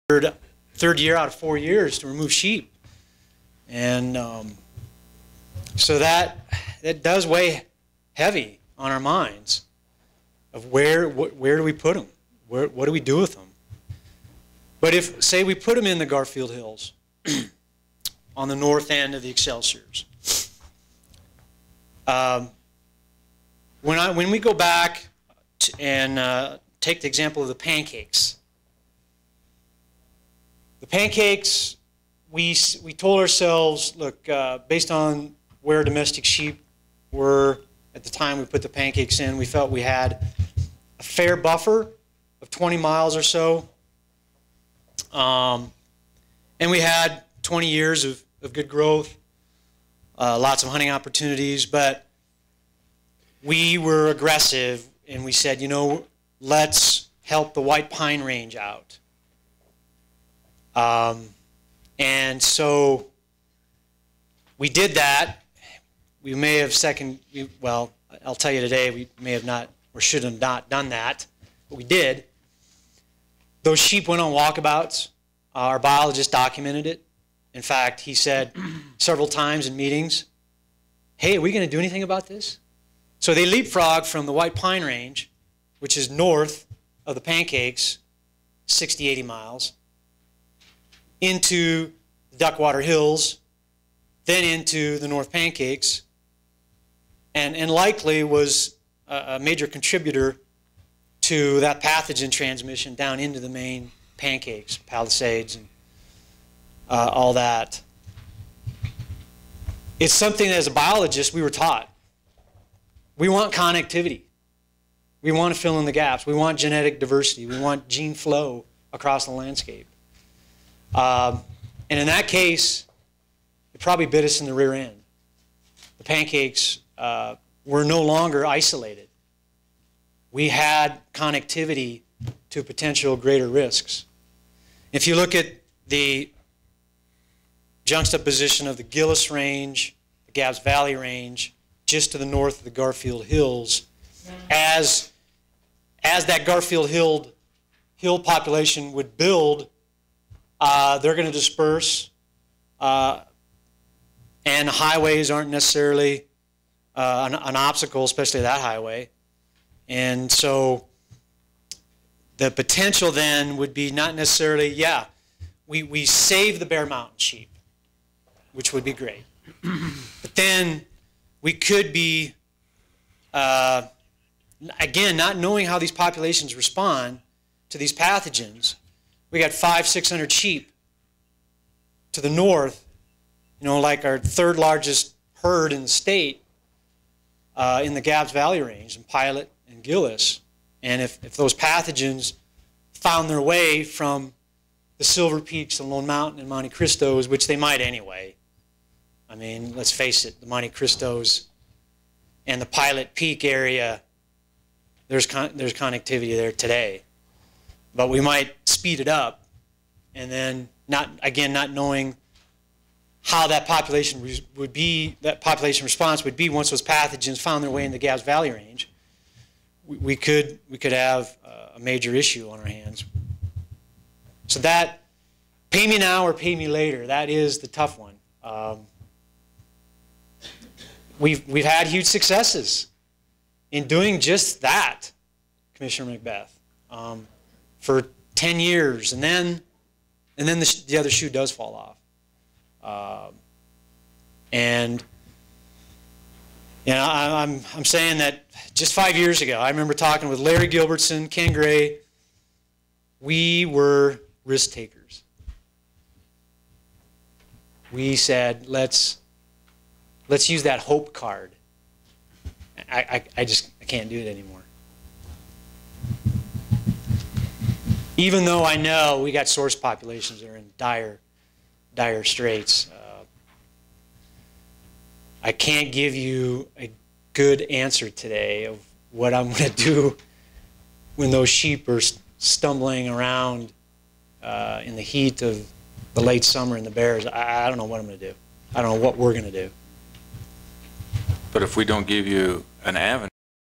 third year out of 4 years to remove sheep. And so that does weigh heavy on our minds of where do we put them? What do we do with them? But if, say, we put them in the Garfield Hills on the north end of the Excelsiors, when we go back and take the example of the pancakes, we told ourselves, look, based on where domestic sheep were at the time we put the pancakes in, we felt we had a fair buffer of 20 miles or so. And we had 20 years of good growth, lots of hunting opportunities, but we were aggressive and we said, you know, let's help the white pine range out. And so we did that. We may have well, I'll tell you today, we may have not or should have not done that, but we did. Those sheep went on walkabouts. Our biologist documented it. In fact, he said several times in meetings, hey, are we going to do anything about this? So they leapfrogged from the White Pine Range, which is north of the Pancakes, 60, 80 miles, into the Duckwater Hills, then into the North Pancakes, and likely was a major contributor to that pathogen transmission down into the main Pancakes, Palisades, and all that. It's something that as a biologist we were taught. We want connectivity. We want to fill in the gaps. We want genetic diversity. We want gene flow across the landscape. And in that case, it probably bit us in the rear end. The Pancakes were no longer isolated. We had connectivity to potential greater risks. If you look at the juxtaposition of the Gillis Range, the Gabbs Valley Range, just to the north of the Garfield Hills, as that Garfield Hill population would build, they're going to disperse, and highways aren't necessarily an obstacle, especially that highway. And so the potential then would be not necessarily, yeah, we save the Bear Mountain sheep, which would be great. But then we could be, again, not knowing how these populations respond to these pathogens. We got 500-600 sheep to the north, you know, like our third largest herd in the state in the Gabbs Valley Range, in Pilot and Gillis. And if those pathogens found their way from the Silver Peaks, the Lone Mountain, and Monte Cristos, which they might anyway. I mean, let's face it, the Monte Cristos and the Pilot Peak area, there's connectivity there today. But we might speed it up, and then not knowing how that population would be, that population response would be once those pathogens found their way in the Gabbs Valley Range, we could have a major issue on our hands. So that, pay me now or pay me later, that is the tough one. We've had huge successes in doing just that, Commissioner Macbeth, for 10 years, and then the other shoe does fall off. And you know, I'm saying that just 5 years ago, I remember talking with Larry Gilbertson, Ken Gray. We were risk takers. We said, let's use that hope card. I can't do it anymore. Even though I know we got source populations that are in dire straits, I can't give you a good answer today of what I'm going to do when those sheep are stumbling around in the heat of the late summer and the bears. I don't know what I'm going to do. I don't know what we're going to do. But if we don't give you an avenue,